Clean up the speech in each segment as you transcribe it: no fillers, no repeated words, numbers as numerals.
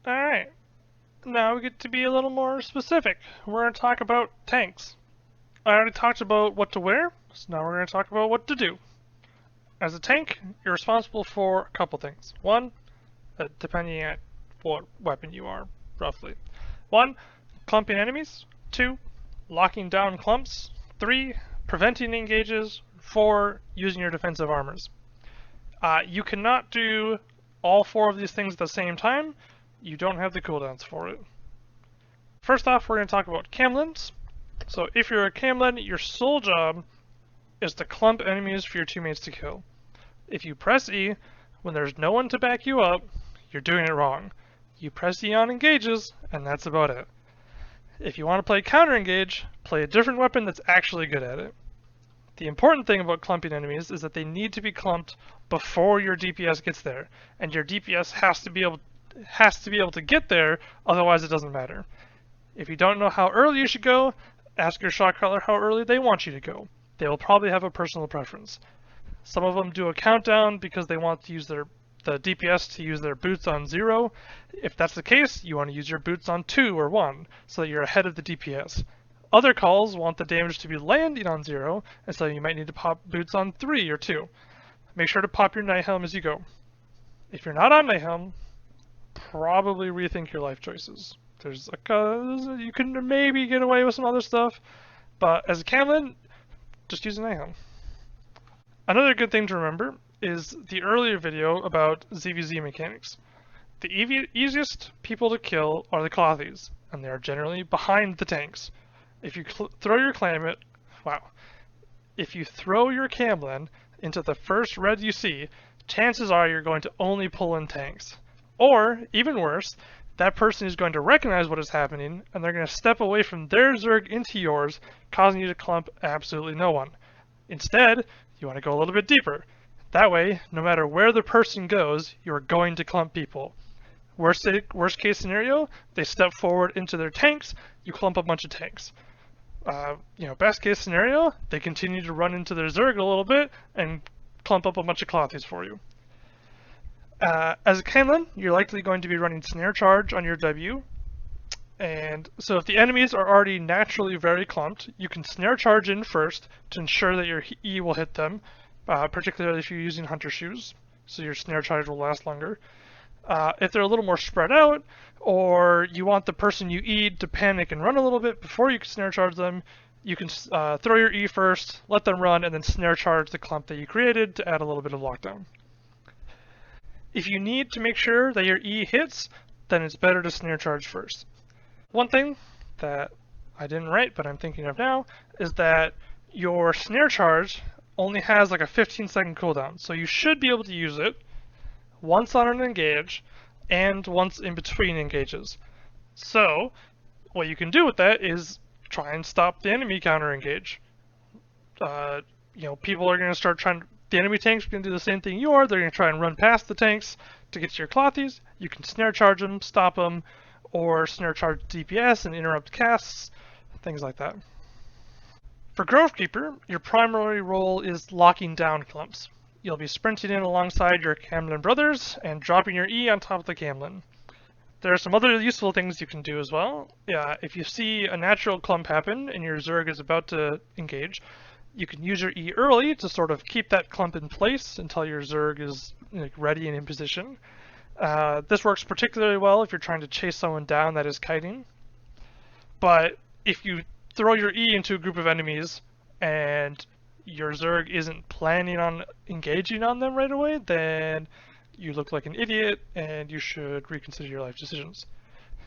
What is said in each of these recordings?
Alright, now we get to be a little more specific. We're going to talk about tanks. I already talked about what to wear, so now we're going to talk about what to do. As a tank, you're responsible for a couple things. One, depending on what weapon you are, roughly. One, clumping enemies. Two, locking down clumps. Three, preventing engages. Four, using your defensive armors. You cannot do all four of these things at the same time. You don't have the cooldowns for it. First off, we're going to talk about camlins. So if you're a camlin, your sole job is to clump enemies for your teammates to kill. If you press E, when there's no one to back you up, you're doing it wrong. You press E on engages, and that's about it. If you want to play counter engage, play a different weapon that's actually good at it. The important thing about clumping enemies is that they need to be clumped before your DPS gets there, and your DPS has to be able to get there, otherwise it doesn't matter. If you don't know how early you should go, ask your shot caller how early they want you to go. They will probably have a personal preference. Some of them do a countdown because they want to use the DPS to use their boots on 0. If that's the case, you want to use your boots on 2 or 1, so that you're ahead of the DPS. Other calls want the damage to be landing on 0, and so you might need to pop boots on 3 or 2. Make sure to pop your night helm as you go. If you're not on night helm, probably rethink your life choices. You can maybe get away with some other stuff, but as a camlin, just use a night helm. Another good thing to remember is the earlier video about ZvZ mechanics. The easiest people to kill are the clothies, and they are generally behind the tanks. If you throw your camlin into the first red you see, chances are you're going to only pull in tanks. Or, even worse, that person is going to recognize what is happening, and they're going to step away from their Zerg into yours, causing you to clump absolutely no one. Instead, you want to go a little bit deeper. That way, no matter where the person goes, you're going to clump people. Worst case scenario, they step forward into their tanks, you clump a bunch of tanks. Best case scenario, they continue to run into their Zerg a little bit and clump up a bunch of clothies for you. As a camlin, you're likely going to be running snare charge on your W, and so if the enemies are already naturally very clumped, you can snare charge in first to ensure that your E will hit them, particularly if you're using hunter shoes, so your snare charge will last longer. If they're a little more spread out, or you want the person you E to panic and run a little bit before you can snare charge them, you can throw your E first, let them run, and then snare charge the clump that you created to add a little bit of lockdown. If you need to make sure that your E hits, then it's better to snare charge first. One thing that I didn't write, but I'm thinking of now, is that your snare charge only has like a 15-second cooldown, so you should be able to use it once on an engage and once in between engages. So what you can do with that is try and stop the enemy counter engage. People are going to start trying. The enemy tanks are going to do the same thing you are. They're going to try and run past the tanks to get to your clothies. You can snare charge them, stop them, or snare charge DPS and interrupt casts, things like that. For Grovekeeper, your primary role is locking down clumps. You'll be sprinting in alongside your camlin brothers and dropping your E on top of the camlin. There are some other useful things you can do as well. If you see a natural clump happen and your Zerg is about to engage, you can use your E early to sort of keep that clump in place until your Zerg is ready and in position. This works particularly well if you're trying to chase someone down that is kiting. But if you throw your E into a group of enemies and your Zerg isn't planning on engaging on them right away, then you look like an idiot and you should reconsider your life decisions.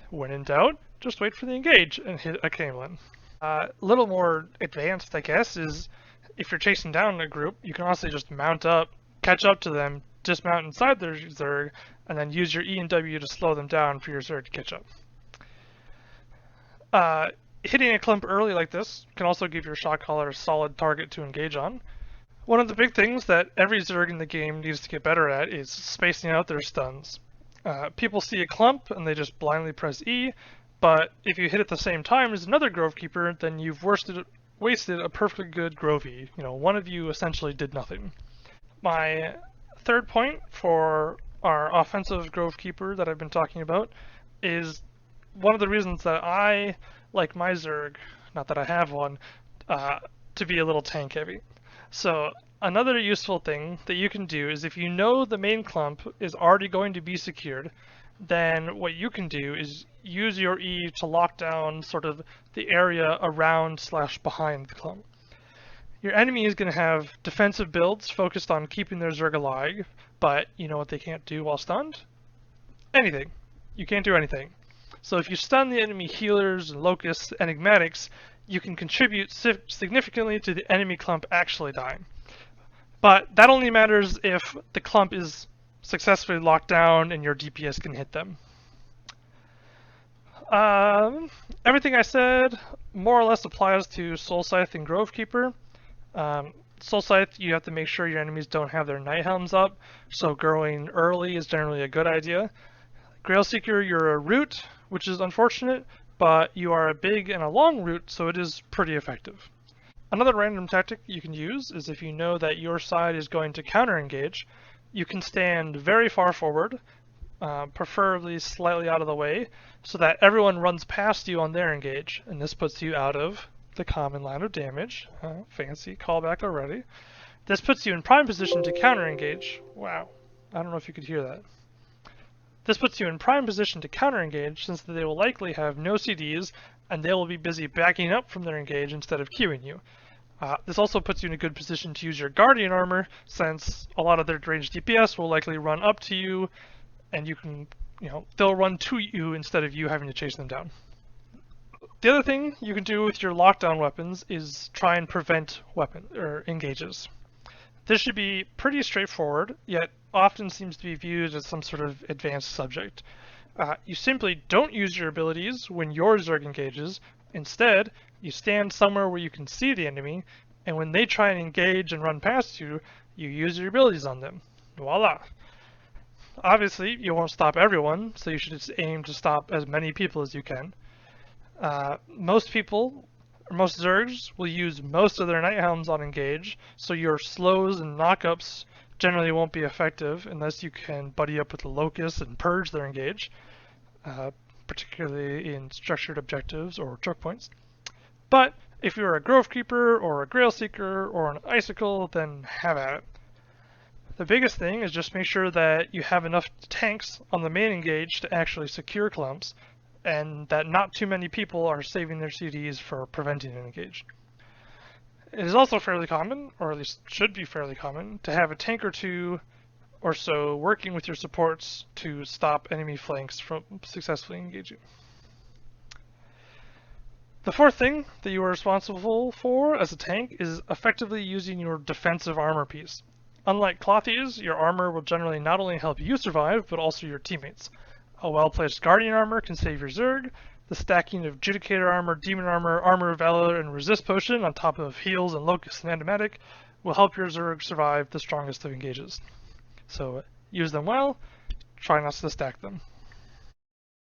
When in doubt, just wait for the engage and hit a camlin. A little more advanced, I guess, is if you're chasing down a group, you can also just mount up, catch up to them, dismount inside their Zerg, and then use your E and W to slow them down for your Zerg to catch up. Hitting a clump early like this can also give your shot caller a solid target to engage on. One of the big things that every Zerg in the game needs to get better at is spacing out their stuns. People see a clump and they just blindly press E, but if you hit at the same time as another Grovekeeper, then you've wasted a perfectly good Grove E. One of you essentially did nothing. My third point for our offensive Grovekeeper that I've been talking about is one of the reasons that I like my Zerg, not that I have one, to be a little tank heavy. So another useful thing that you can do is if you know the main clump is already going to be secured, then what you can do is use your E to lock down sort of the area around / behind the clump. Your enemy is going to have defensive builds focused on keeping their Zerg alive, but you know what they can't do while stunned? Anything. You can't do anything. So if you stun the enemy healers, locusts, enigmatics, you can contribute significantly to the enemy clump actually dying. But that only matters if the clump is successfully locked down and your DPS can hit them. Everything I said more or less applies to Soul Scythe and Grove Keeper. Soul Scythe, you have to make sure your enemies don't have their Night Helms up, so growing early is generally a good idea. Grail Seeker, you're a root, which is unfortunate, but you are a big and a long root, so it is pretty effective. Another random tactic you can use is if you know that your side is going to counter-engage, you can stand very far forward, preferably slightly out of the way, so that everyone runs past you on their engage, and this puts you out of the common line of damage. Fancy callback already. This puts you in prime position to counter-engage. Wow, I don't know if you could hear that. This puts you in prime position to counter-engage since they will likely have no CDs and they will be busy backing up from their engage instead of queuing you. This also puts you in a good position to use your Guardian armor since a lot of their ranged DPS will likely run up to you and you can, they'll run to you instead of you having to chase them down. The other thing you can do with your lockdown weapons is try and prevent engages. This should be pretty straightforward, yet often seems to be viewed as some sort of advanced subject. You simply don't use your abilities when your Zerg engages. Instead, you stand somewhere where you can see the enemy, and when they try and engage and run past you, you use your abilities on them. Voila! Obviously, you won't stop everyone, so you should just aim to stop as many people as you can. Most Zergs will use most of their Night Helms on engage, so your slows and knockups generally won't be effective unless you can buddy up with the Locusts and purge their engage, particularly in structured objectives or choke points. But if you're a Grove Keeper or a Grail Seeker or an Icicle, then have at it. The biggest thing is just make sure that you have enough tanks on the main engage to actually secure clumps, and that not too many people are saving their CDs for preventing an engage. It is also fairly common, or at least should be fairly common, to have a tank or two or so working with your supports to stop enemy flanks from successfully engaging. The fourth thing that you are responsible for as a tank is effectively using your defensive armor piece. Unlike Clothies, your armor will generally not only help you survive, but also your teammates. A well-placed Guardian armor can save your Zerg. The stacking of Judicator armor, Demon armor, Armor of Valor, and Resist potion on top of heals and Locust and Enigmatic will help your Zerg survive the strongest of engages. So use them well, try not to stack them.